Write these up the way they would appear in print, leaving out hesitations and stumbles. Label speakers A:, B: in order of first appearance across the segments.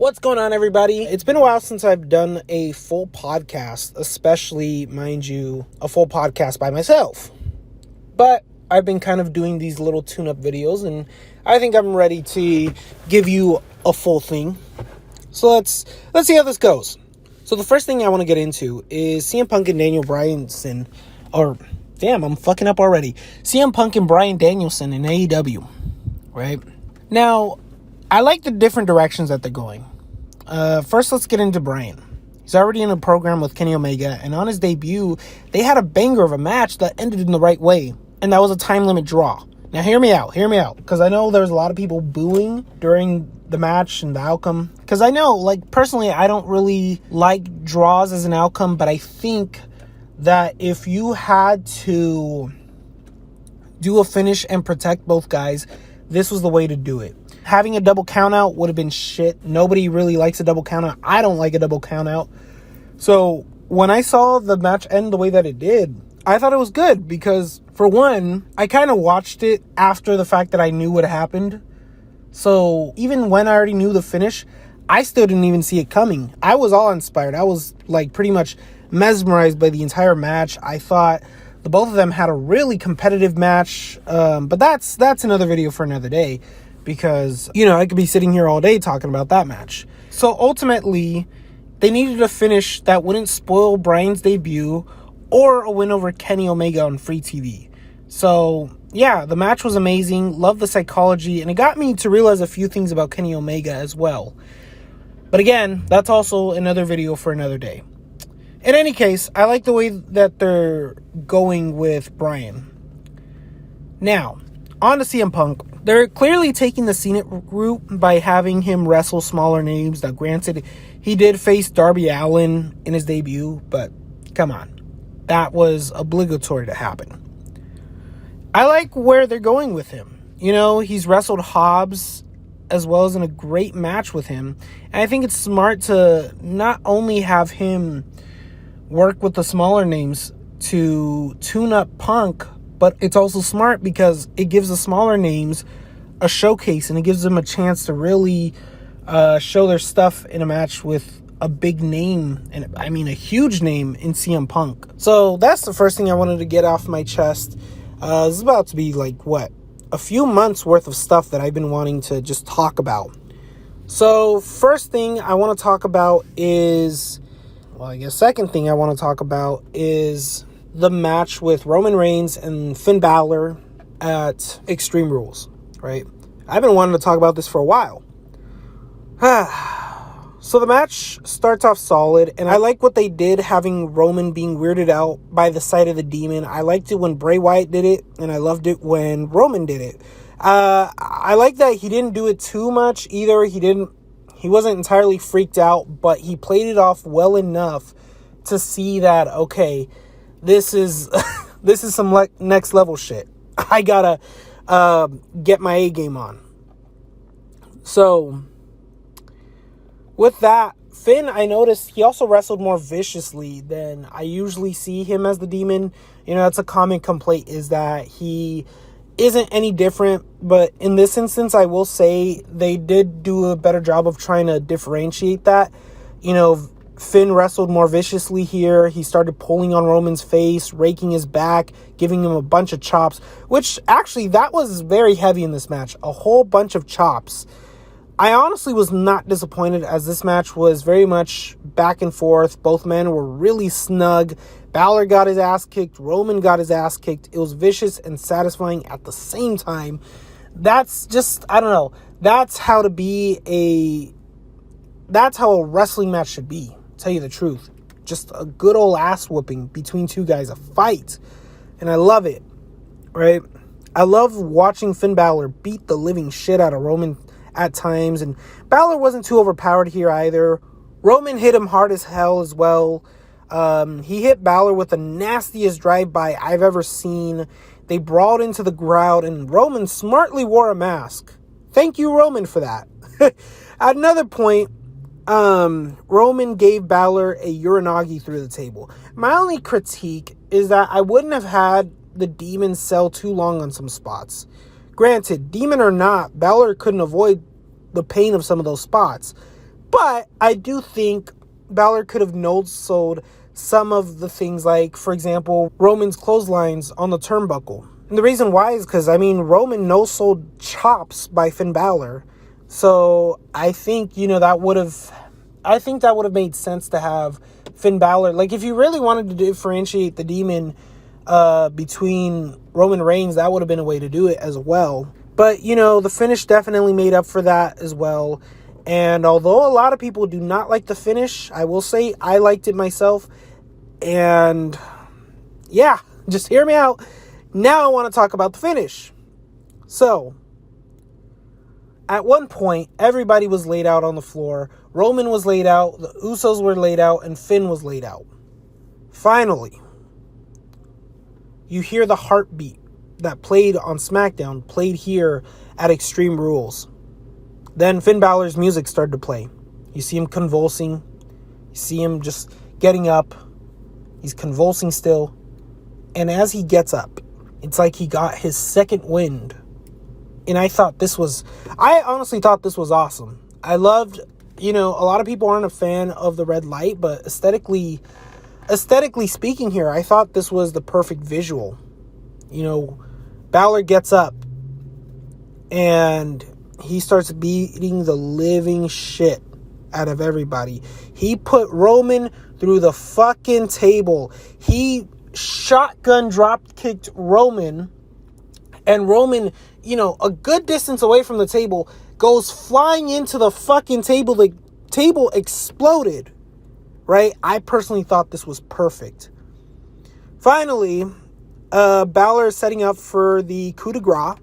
A: What's going on, everybody? It's been a while since I've done a full podcast, especially, mind you, a full podcast by myself. But I've been kind of doing these little tune-up videos, and I think I'm ready to give you a full thing. So let's see how this goes. So the first thing I want to get into is CM Punk and Danielson, I'm fucking up already. CM Punk and Bryan Danielson in AEW, right? Now, I like the different directions that they're going. First, let's get into Bryan. He's already in a program with Kenny Omega, and on his debut, they had a banger of a match that ended in the right way, and that was a time limit draw. Now, hear me out, because I know there's a lot of people booing during the match and the outcome, because I know, personally, I don't really like draws as an outcome, but I think that if you had to do a finish and protect both guys, this was the way to do it. Having a double countout would have been shit. Nobody really likes a double countout. I don't like a double countout. So when I saw the match end the way that it did, I thought it was good because, for one, I kind of watched it after the fact that I knew what happened. So even when I already knew the finish, I still didn't even see it coming. I was all inspired. I was pretty much mesmerized by the entire match. I thought the both of them had a really competitive match. But that's another video for another day. Because, I could be sitting here all day talking about that match. So ultimately, they needed a finish that wouldn't spoil Bryan's debut or a win over Kenny Omega on free TV. So, yeah, the match was amazing. Love the psychology. And it got me to realize a few things about Kenny Omega as well. But again, that's also another video for another day. In any case, I like the way that they're going with Bryan. Now, on to CM Punk. They're clearly taking the scenic route by having him wrestle smaller names. Now, granted, he did face Darby Allin in his debut, but come on. That was obligatory to happen. I like where they're going with him. He's wrestled Hobbs as well as in a great match with him. And I think it's smart to not only have him work with the smaller names to tune up Punk, but it's also smart because it gives the smaller names a showcase and it gives them a chance to really show their stuff in a match with a big name, and I mean a huge name in CM Punk. So that's the first thing I wanted to get off my chest. This is about to be a few months worth of stuff that I've been wanting to just talk about. So first thing I want to talk about is, second thing I want to talk about is the match with Roman Reigns and Finn Balor at Extreme Rules, right? I've been wanting to talk about this for a while. So the match starts off solid, and I like what they did, having Roman being weirded out by the sight of the demon. I liked it when Bray Wyatt did it, and I loved it when Roman did it. I like that he didn't do it too much either. He wasn't entirely freaked out, but he played it off well enough to see that, okay, this is some next level shit. I gotta get my A game on. So with that, Finn, I noticed he also wrestled more viciously than I usually see him as the demon. That's a common complaint, is that he isn't any different. But in this instance, I will say they did do a better job of trying to differentiate that. Finn wrestled more viciously here. He started pulling on Roman's face, raking his back, giving him a bunch of chops, which actually that was very heavy in this match. A whole bunch of chops. I honestly was not disappointed, as this match was very much back and forth. Both men were really snug. Balor got his ass kicked. Roman got his ass kicked. It was vicious and satisfying at the same time. That's just, I don't know. That's how a wrestling match should be. Tell you the truth, just a good old ass whooping between two guys, a fight, and I love it, right? I love watching Finn Balor beat the living shit out of Roman at times, and Balor wasn't too overpowered here either. Roman hit him hard as hell as well. He hit Balor with the nastiest drive-by I've ever seen. They brawled into the crowd, and Roman smartly wore a mask. Thank you, Roman, for that. At another point, Roman gave Balor a Uranagi through the table. My only critique is that I wouldn't have had the demon sell too long on some spots. Granted, demon or not, Balor couldn't avoid the pain of some of those spots. But I do think Balor could have no-sold some of the things, like, for example, Roman's clotheslines on the turnbuckle. And the reason why is because, Roman no-sold chops by Finn Balor. So I think, that would have made sense to have Finn Balor. Like, if you really wanted to differentiate the Demon between Roman Reigns, that would have been a way to do it as well. But, the finish definitely made up for that as well. And although a lot of people do not like the finish, I will say I liked it myself. And yeah, just hear me out. Now I want to talk about the finish. So, at one point, everybody was laid out on the floor. Roman was laid out, the Usos were laid out, and Finn was laid out. Finally, you hear the heartbeat that played on SmackDown, played here at Extreme Rules. Then Finn Balor's music started to play. You see him convulsing. You see him just getting up. He's convulsing still. And as he gets up, it's like he got his second wind. And I honestly thought this was awesome. I loved, a lot of people aren't a fan of the red light, but aesthetically speaking here, I thought this was the perfect visual. Balor gets up and he starts beating the living shit out of everybody. He put Roman through the fucking table. He shotgun drop kicked Roman, and Roman, a good distance away from the table, goes flying into the fucking table. The table exploded, right? I personally thought this was perfect. Finally, Balor is setting up for the coup de grace.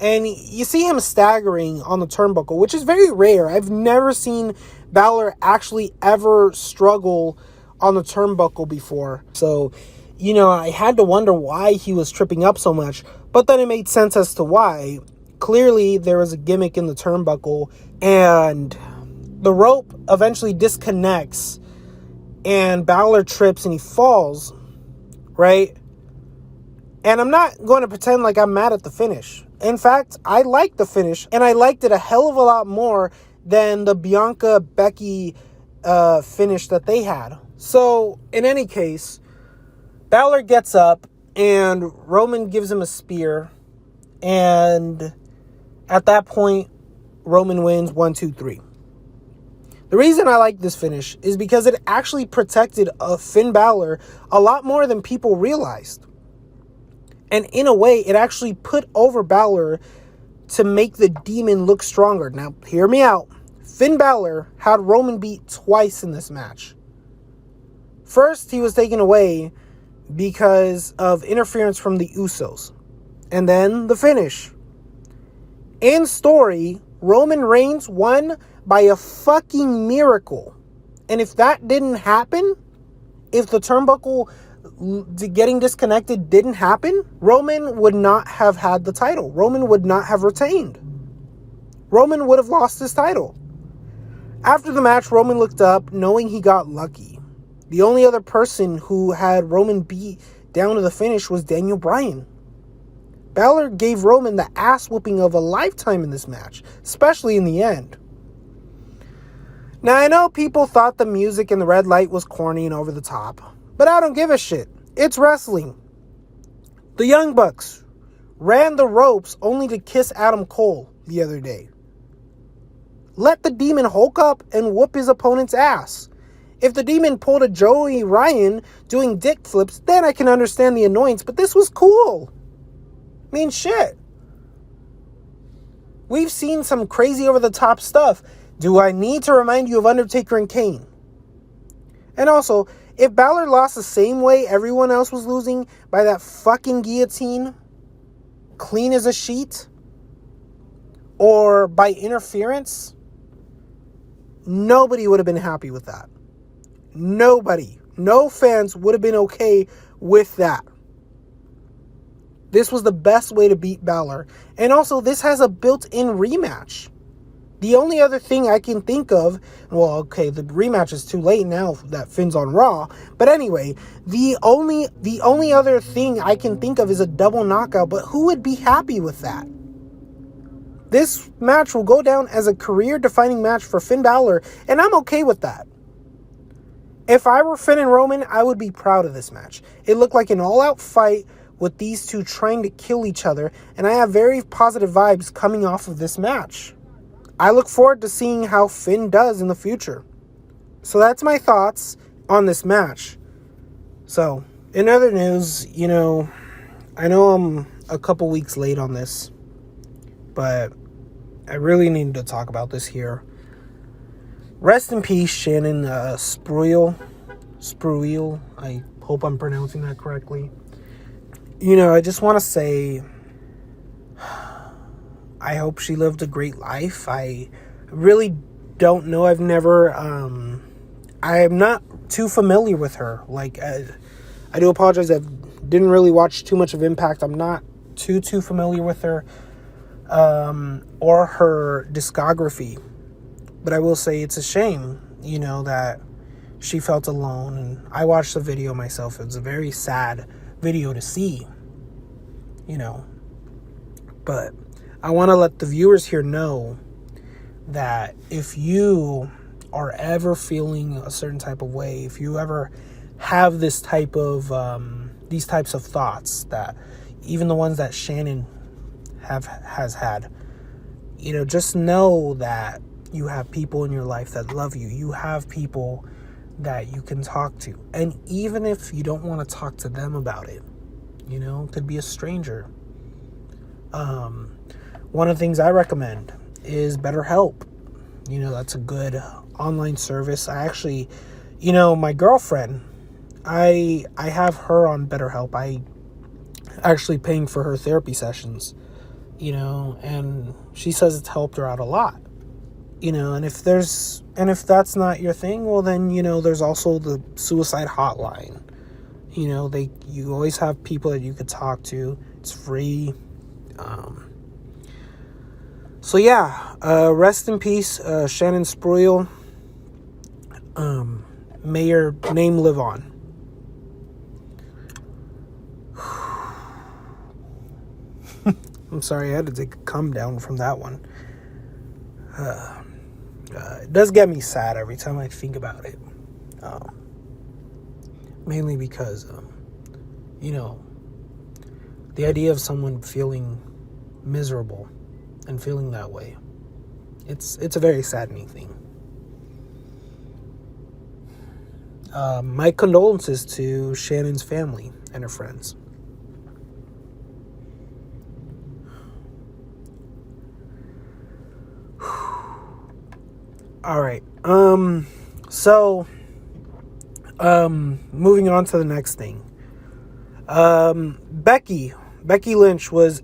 A: And you see him staggering on the turnbuckle, which is very rare. I've never seen Balor actually ever struggle on the turnbuckle before. So, I had to wonder why he was tripping up so much. But then it made sense as to why. Clearly, there was a gimmick in the turnbuckle. And the rope eventually disconnects. And Balor trips and he falls. Right? And I'm not going to pretend like I'm mad at the finish. In fact, I liked the finish, and I liked it a hell of a lot more than the Bianca-Becky finish that they had. So, in any case, Balor gets up, and Roman gives him a spear, and at that point, Roman wins 1-2-3. The reason I like this finish is because it actually protected Finn Balor a lot more than people realized. And in a way, it actually put over Balor to make the Demon look stronger. Now, hear me out. Finn Balor had Roman beat twice in this match. First, he was taken away because of interference from the Usos. And then the finish. In story, Roman Reigns won by a fucking miracle. And if that didn't happen, if the turnbuckle getting disconnected didn't happen, Roman would not have had the title. Roman would not have retained. Roman would have lost his title. After the match, Roman looked up, knowing he got lucky. The only other person who had Roman beat down to the finish was Bryan. Balor gave Roman the ass whooping of a lifetime in this match, especially in the end. Now, I know people thought the music and the red light was corny and over the top, but I don't give a shit. It's wrestling. The Young Bucks ran the ropes only to kiss Adam Cole the other day. Let the Demon Hulk up and whoop his opponent's ass. If the Demon pulled a Joey Ryan doing dick flips, then I can understand the annoyance, but this was cool. I mean, shit. We've seen some crazy over-the-top stuff. Do I need to remind you of Undertaker and Kane? And also, if Balor lost the same way everyone else was losing, by that fucking guillotine, clean as a sheet, or by interference, nobody would have been happy with that. Nobody. No fans would have been okay with that. This was the best way to beat Balor. And also, this has a built-in rematch. The only other thing I can think of, well, okay, the rematch is too late now that Finn's on Raw. But anyway, the only other thing I can think of is a double knockout. But who would be happy with that? this match will go down as a career-defining match for Finn Balor, and I'm okay with that. If I were Finn and Roman, I would be proud of this match. It looked like an all-out fight with these two trying to kill each other, and I have very positive vibes coming off of this match. I look forward to seeing how Finn does in the future. So that's my thoughts on this match. So, in other news, I know I'm a couple weeks late on this, but I really need to talk about this here. Rest in peace, Shannon Spruill. I hope I'm pronouncing that correctly. I just want to say, I hope she lived a great life. I really don't know. I am not too familiar with her. I do apologize. I didn't really watch too much of Impact. I'm not too familiar with her or her discography. But I will say it's a shame, that she felt alone. And I watched the video myself. It was a very sad video to see, But I want to let the viewers here know that if you are ever feeling a certain type of way, if you ever have this type of these types of thoughts, that even the ones that Shannon has had, just know that you have people in your life that love you. You have people that you can talk to. And even if you don't want to talk to them about it, it could be a stranger. One of the things I recommend is BetterHelp. That's a good online service. I actually, my girlfriend, I have her on BetterHelp. I actually paying for her therapy sessions, and she says it's helped her out a lot. And if that's not your thing, well then, there's also the suicide hotline. You always have people that you could talk to. It's free. So yeah, rest in peace, Shannon Spruill. May your name live on. I'm sorry, I had to take a come down from that one. It does get me sad every time I think about it. Mainly because, the idea of someone feeling miserable and feeling that way, it's a very saddening thing. My condolences to Shannon's family and her friends. All right. So, moving on to the next thing. Becky Lynch was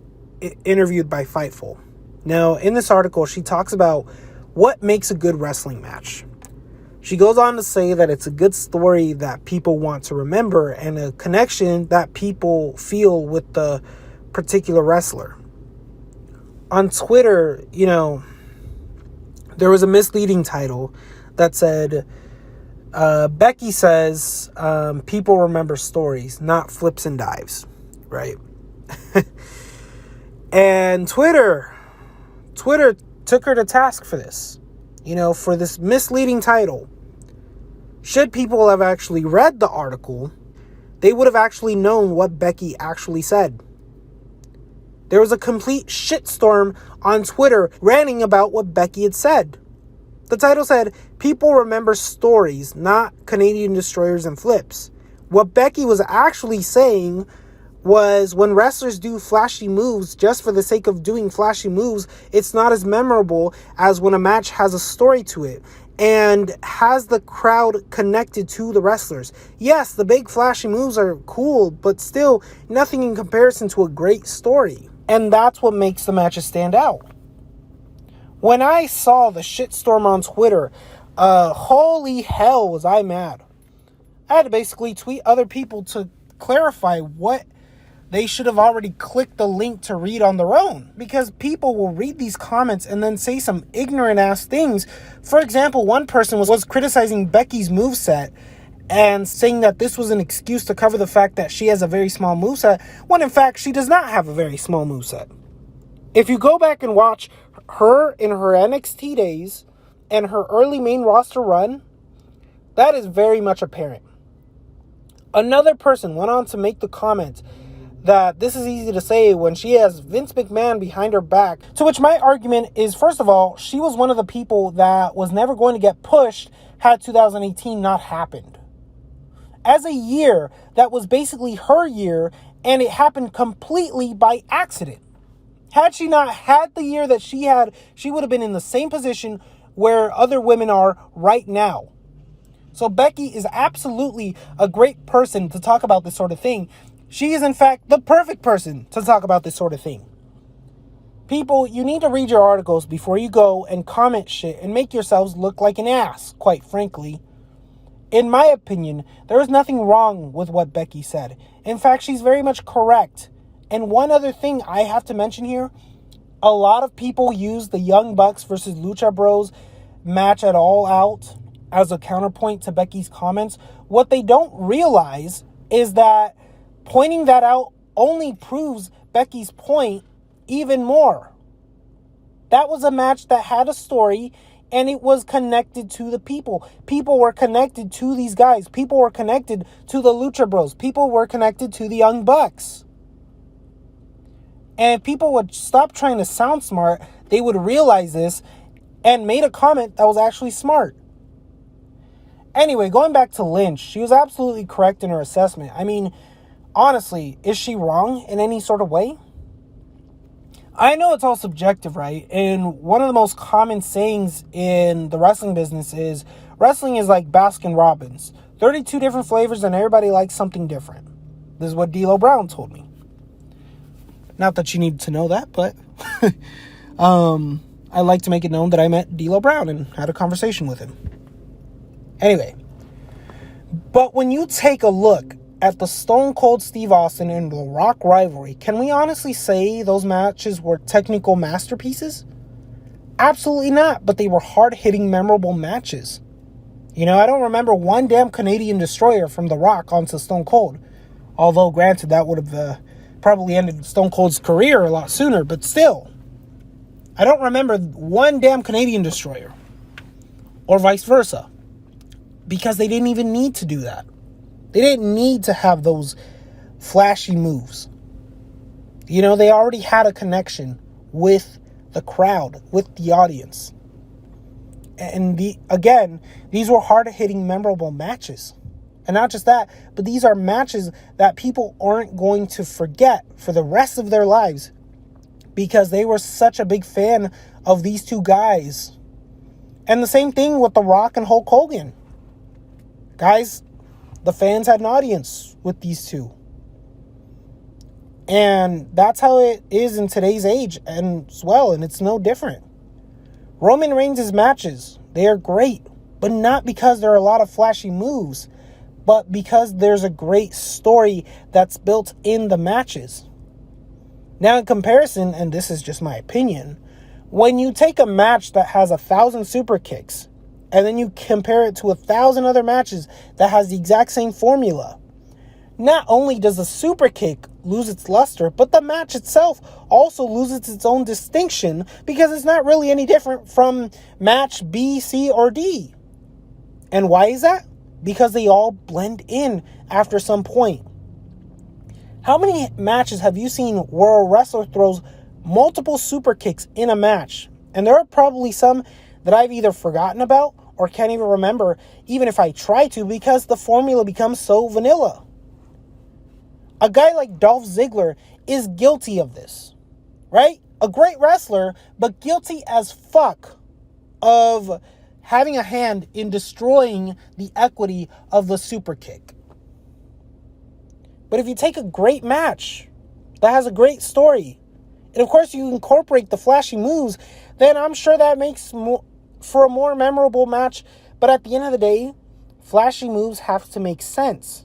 A: interviewed by Fightful. Now, in this article, she talks about what makes a good wrestling match. She goes on to say that it's a good story that people want to remember and a connection that people feel with the particular wrestler. On Twitter, there was a misleading title that said, Becky says, people remember stories, not flips and dives, right? And Twitter took her to task for this, for this misleading title. Should people have actually read the article, they would have actually known what Becky actually said. There was a complete shitstorm on Twitter ranting about what Becky had said. The title said, people remember stories, not Canadian destroyers and flips. What Becky was actually saying was when wrestlers do flashy moves just for the sake of doing flashy moves, it's not as memorable as when a match has a story to it and has the crowd connected to the wrestlers. Yes, the big flashy moves are cool, but still nothing in comparison to a great story. And that's what makes the matches stand out. When I saw the shitstorm on Twitter, holy hell was I mad. I had to basically tweet other people to clarify what they should have already clicked the link to read on their own. Because people will read these comments and then say some ignorant ass things. For example, one person was criticizing Becky's moveset and saying that this was an excuse to cover the fact that she has a very small moveset, when in fact she does not have a very small moveset. If you go back and watch her in her NXT days and her early main roster run, that is very much apparent. Another person went on to make the comment that this is easy to say when she has Vince McMahon behind her back. To which my argument is, first of all, she was one of the people that was never going to get pushed had 2018 not happened. As a year, that was basically her year, and it happened completely by accident. Had she not had the year that she had, she would have been in the same position where other women are right now. So Becky is absolutely a great person to talk about this sort of thing. She is, in fact, the perfect person to talk about this sort of thing. People, you need to read your articles before you go and comment shit and make yourselves look like an ass, quite frankly. In my opinion, there is nothing wrong with what Becky said. In fact, she's very much correct. And one other thing I have to mention here, a lot of people use the Young Bucks versus Lucha Bros match at All Out as a counterpoint to Becky's comments. What they don't realize is that pointing that out only proves Becky's point even more. That was a match that had a story, and it was connected to the people. People were connected to these guys. People were connected to the Lucha Bros. People were connected to the Young Bucks. And if people would stop trying to sound smart, they would realize this and made a comment that was actually smart. Anyway, going back to Lynch, she was absolutely correct in her assessment. I mean, honestly, is she wrong in any sort of way? I know it's all subjective, right? And one of the most common sayings in the wrestling business is wrestling is like Baskin Robbins. 32 different flavors and everybody likes something different. This is what D'Lo Brown told me. Not that you need to know that, but I like to make it known that I met D'Lo Brown and had a conversation with him. Anyway, but when you take a look at the Stone Cold Steve Austin and The Rock rivalry, can we honestly say those matches were technical masterpieces? Absolutely not, but they were hard-hitting, memorable matches. You know, I don't remember one damn Canadian Destroyer from The Rock onto Stone Cold. Although, granted, that would have probably ended Stone Cold's career a lot sooner, but still. I don't remember one damn Canadian Destroyer. Or vice versa. Because they didn't even need to do that. They didn't need to have those flashy moves. You know, they already had a connection with the crowd, with the audience. And these were hard-hitting, memorable matches. And not just that, but these are matches that people aren't going to forget for the rest of their lives because they were such a big fan of these two guys. And the same thing with The Rock and Hulk Hogan. Guys, the fans had an audience with these two. And that's how it is in today's age as well, and it's no different. Roman Reigns' matches, they are great, but not because there are a lot of flashy moves, but because there's a great story that's built in the matches. Now, in comparison, and this is just my opinion, when you take a match that has 1,000 super kicks, and then you compare it to 1,000 other matches that has the exact same formula, not only does the super kick lose its luster, but the match itself also loses its own distinction because it's not really any different from match B, C, or D. And why is that? Because they all blend in after some point. How many matches have you seen where a wrestler throws multiple super kicks in a match? And there are probably some that I've either forgotten about or can't even remember, even if I try to, because the formula becomes so vanilla. A guy like Dolph Ziggler is guilty of this, right? A great wrestler, but guilty as fuck of having a hand in destroying the equity of the super kick. But if you take a great match that has a great story, and of course you incorporate the flashy moves, then I'm sure that makes for a more memorable match. But at the end of the day, flashy moves have to make sense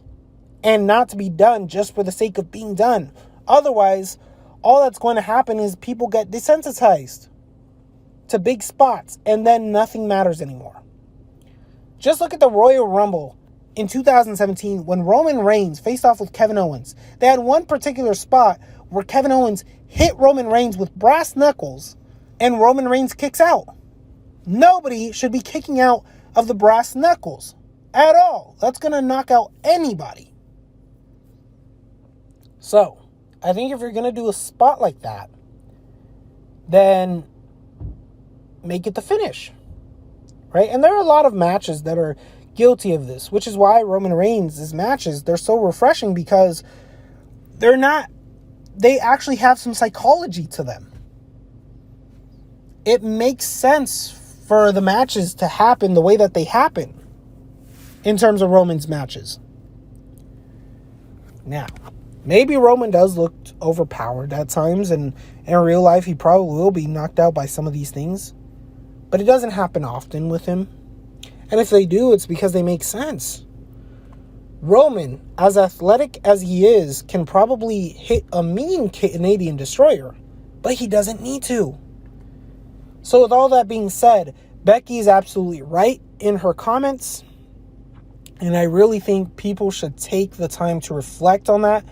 A: and not to be done just for the sake of being done. Otherwise, all that's going to happen is people get desensitized to big spots and then nothing matters anymore. Just look at the Royal Rumble in 2017 when Roman Reigns faced off with Kevin Owens. They had one particular spot where Kevin Owens hit Roman Reigns with brass knuckles and Roman Reigns kicks out. Nobody should be kicking out of the brass knuckles at all. That's going to knock out anybody. So, I think if you're going to do a spot like that, then make it the finish. Right? And there are a lot of matches that are guilty of this, which is why Roman Reigns' matches, they're so refreshing, because they actually have some psychology to them. It makes sense for the matches to happen the way that they happen in terms of Roman's matches. Now, maybe Roman does look overpowered at times, and in real life he probably will be knocked out by some of these things, but it doesn't happen often with him. And if they do, it's because they make sense. Roman, as athletic as he is, can probably hit a mean Canadian destroyer, but he doesn't need to. So with all that being said, Becky is absolutely right in her comments, and I really think people should take the time to reflect on that,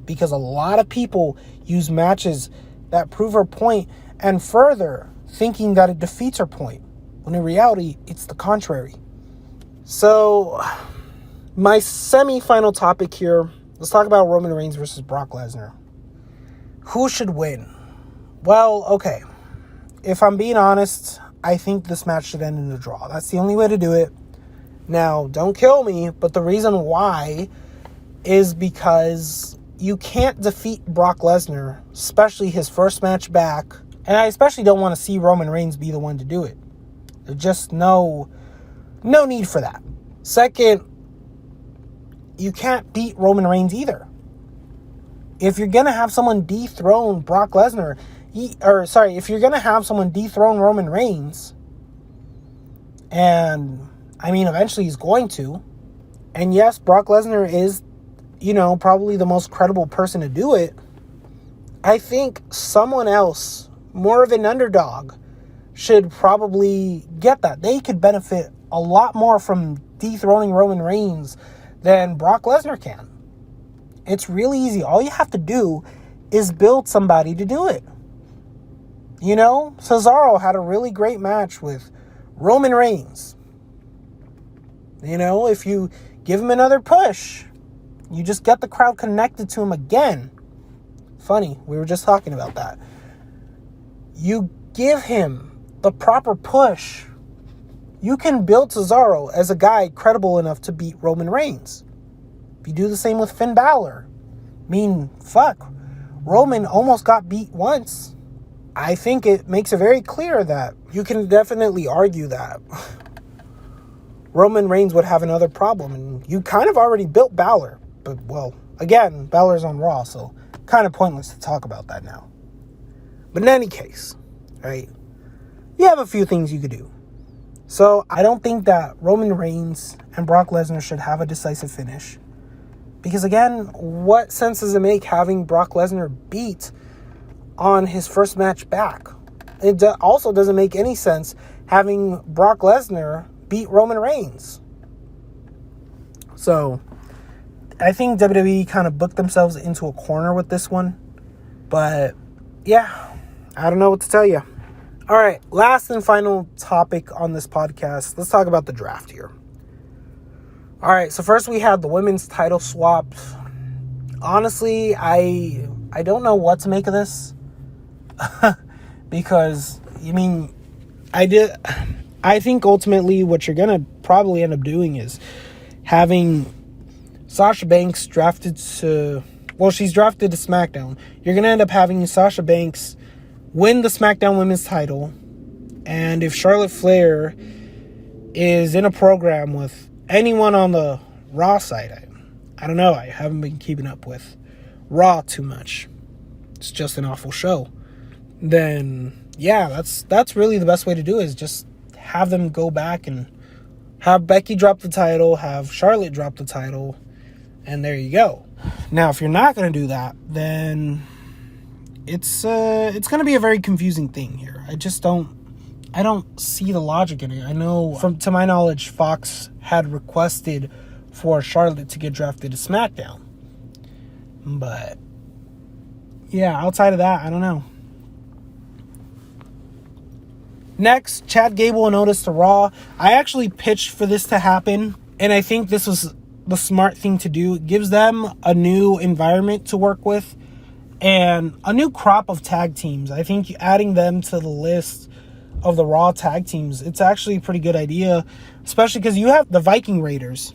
A: because a lot of people use matches that prove her point and further, thinking that it defeats her point, when in reality, it's the contrary. So, my semi-final topic here, let's talk about Roman Reigns versus Brock Lesnar. Who should win? Well, okay. If I'm being honest, I think this match should end in a draw. That's the only way to do it. Now, don't kill me, but the reason why is because you can't defeat Brock Lesnar, especially his first match back, and I especially don't want to see Roman Reigns be the one to do it. There's just no need for that. Second, you can't beat Roman Reigns either. If you're going to have someone dethrone Brock Lesnar, if you're going to have someone dethrone Roman Reigns, and, eventually he's going to, and yes, Brock Lesnar is, probably the most credible person to do it, I think someone else, more of an underdog, should probably get that. They could benefit a lot more from dethroning Roman Reigns than Brock Lesnar can. It's really easy. All you have to do is build somebody to do it. Cesaro had a really great match with Roman Reigns. If you give him another push, you just get the crowd connected to him again. Funny, we were just talking about that. You give him the proper push, you can build Cesaro as a guy credible enough to beat Roman Reigns. If you do the same with Finn Balor, Roman almost got beat once. I think it makes it very clear that you can definitely argue that Roman Reigns would have another problem, and you kind of already built Balor. But, again, Balor's on Raw, so kind of pointless to talk about that now. But in any case, right, you have a few things you could do. So I don't think that Roman Reigns and Brock Lesnar should have a decisive finish. Because again, what sense does it make having Brock Lesnar beat on his first match back? It also doesn't make any sense having Brock Lesnar beat Roman Reigns. So I think WWE kind of booked themselves into a corner with this one. But yeah, I don't know what to tell you. All right, last and final topic on this podcast. Let's talk about the draft here. All right, so first we had the women's title swap. Honestly, I don't know what to make of this. Because, I think ultimately what you're going to probably end up doing is having Sasha Banks drafted to... she's drafted to SmackDown. You're going to end up having Sasha Banks win the SmackDown Women's title, and if Charlotte Flair is in a program with anyone on the Raw side, I don't know, I haven't been keeping up with Raw too much, it's just an awful show, then yeah, that's really the best way to do it, is just have them go back and have Becky drop the title, have Charlotte drop the title, and there you go. Now, if you're not going to do that, then it's going to be a very confusing thing here. I don't see the logic in it. I know, to my knowledge, Fox had requested for Charlotte to get drafted to SmackDown. But yeah, outside of that, I don't know. Next, Chad Gable and Otis to Raw. I actually pitched for this to happen, and I think this was the smart thing to do. It gives them a new environment to work with and a new crop of tag teams. I think adding them to the list of the Raw tag teams, it's actually a pretty good idea, especially because you have the Viking Raiders,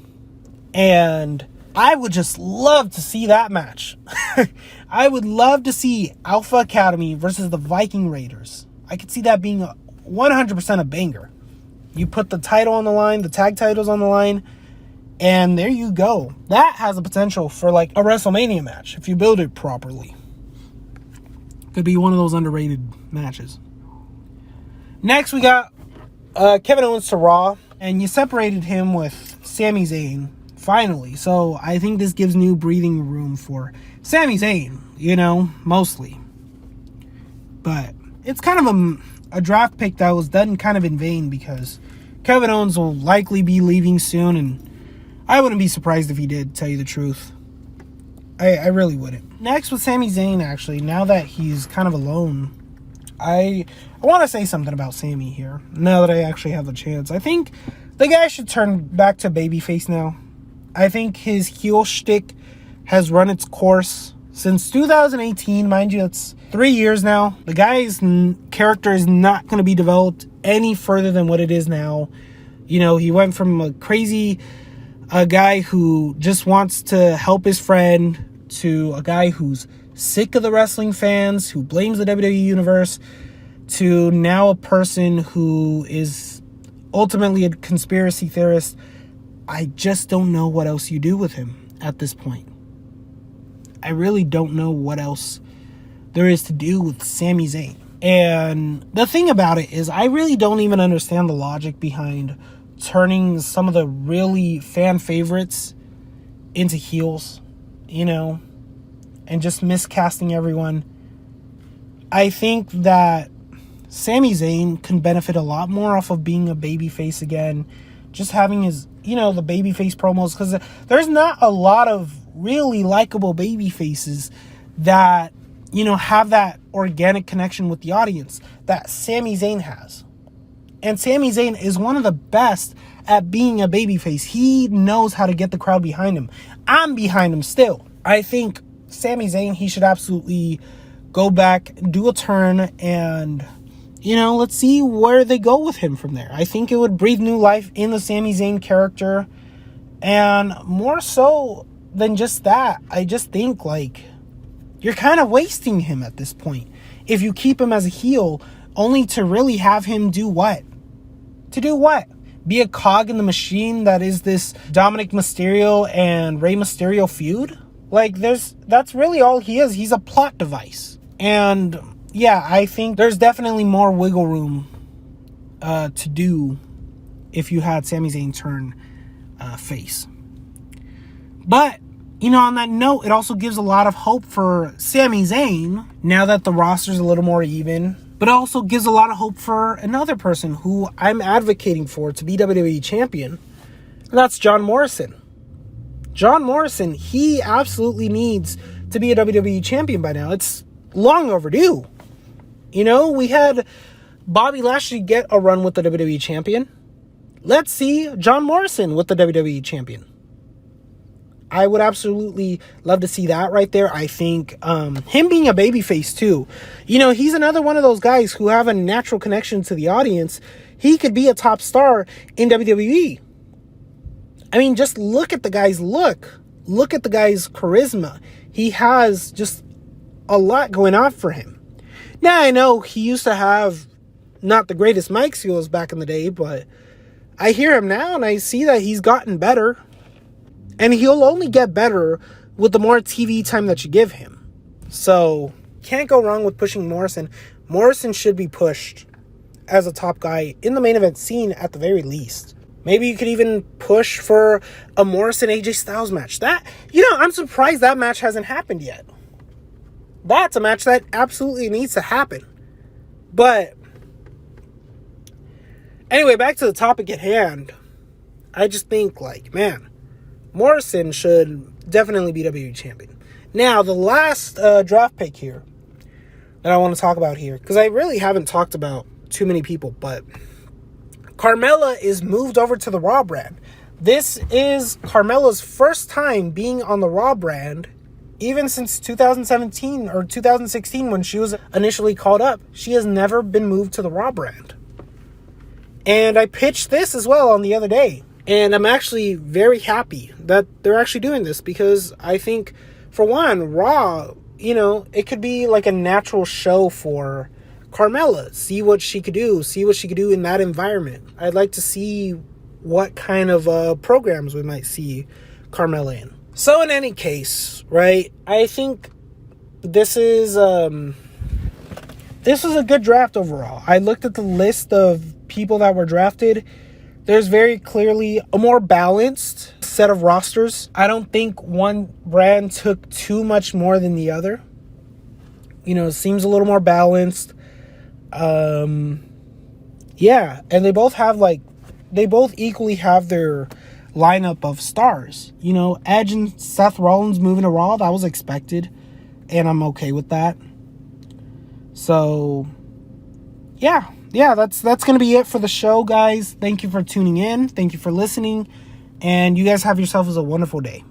A: and I would just love to see that match. I would love to see Alpha Academy versus the Viking Raiders. I could see that being 100% a banger. You put the title on the line, the tag titles on the line, and there you go. That has the potential for like a WrestleMania match if you build it properly. Could be one of those underrated matches. Next, we got Kevin Owens to Raw, and you separated him with Sami Zayn, finally. So I think this gives new breathing room for Sami Zayn, mostly. But it's kind of a draft pick that was done kind of in vain because Kevin Owens will likely be leaving soon, and I wouldn't be surprised if he did, tell you the truth. I really wouldn't. Next with Sami Zayn, actually, now that he's kind of alone, I want to say something about Sami here, now that I actually have the chance. I think the guy should turn back to babyface now. I think his heel shtick has run its course since 2018. Mind you, it's 3 years now. The guy's character is not going to be developed any further than what it is now. He went from a crazy guy who just wants to help his friend to a guy who's sick of the wrestling fans, who blames the WWE Universe, to now a person who is ultimately a conspiracy theorist. I just don't know what else you do with him at this point. I really don't know what else there is to do with Sami Zayn. And the thing about it is, I really don't even understand the logic behind turning some of the really fan favorites into heels, and just miscasting everyone. I think that Sami Zayn can benefit a lot more off of being a babyface again, just having his, the babyface promos, because there's not a lot of really likable babyfaces that, have that organic connection with the audience that Sami Zayn has. And Sami Zayn is one of the best at being a babyface. He knows how to get the crowd behind him. I'm behind him still. I think Sami Zayn, he should absolutely go back, do a turn, and, let's see where they go with him from there. I think it would breathe new life in the Sami Zayn character. And more so than just that, I just think, you're kind of wasting him at this point. If you keep him as a heel, only to really have him do what? To do what? Be a cog in the machine that is this Dominic Mysterio and Rey Mysterio feud? That's really all he is. He's a plot device. And yeah, I think there's definitely more wiggle room to do if you had Sami Zayn turn face. But, on that note, it also gives a lot of hope for Sami Zayn now that the roster's a little more even. But it also gives a lot of hope for another person who I'm advocating for to be WWE champion. And that's John Morrison. John Morrison, he absolutely needs to be a WWE champion by now. It's long overdue. We had Bobby Lashley get a run with the WWE champion. Let's see John Morrison with the WWE champion. I would absolutely love to see that right there. I think him being a babyface too. He's another one of those guys who have a natural connection to the audience. He could be a top star in WWE. I mean, just look at the guy's look. Look at the guy's charisma. He has just a lot going on for him. Now, I know he used to have not the greatest mic skills back in the day, but I hear him now and I see that he's gotten better. And he'll only get better with the more TV time that you give him. So, can't go wrong with pushing Morrison. Morrison should be pushed as a top guy in the main event scene at the very least. Maybe you could even push for a Morrison AJ Styles match. I'm surprised that match hasn't happened yet. That's a match that absolutely needs to happen. But anyway, back to the topic at hand. I just think, Morrison should definitely be WWE champion. Now, the last draft pick here that I want to talk about here, because I really haven't talked about too many people, but Carmella is moved over to the Raw brand. This is Carmella's first time being on the Raw brand, even since 2017 or 2016 when she was initially called up. She has never been moved to the Raw brand. And I pitched this as well on the other day. And I'm actually very happy that they're actually doing this, because I think, for one, Raw, you know, it could be like a natural show for Carmella. See what she could do. See what she could do in that environment. I'd like to see what kind of programs we might see Carmella in. So in any case, right, I think this was a good draft overall. I looked at the list of people that were drafted. There's very clearly a more balanced set of rosters. I don't think one brand took too much more than the other. You know, it seems a little more balanced. Yeah, and they both equally have their lineup of stars. You know, Edge and Seth Rollins moving to Raw, that was expected, and I'm okay with that. So, yeah, that's going to be it for the show, guys. Thank you for tuning in. Thank you for listening. And you guys have yourselves a wonderful day.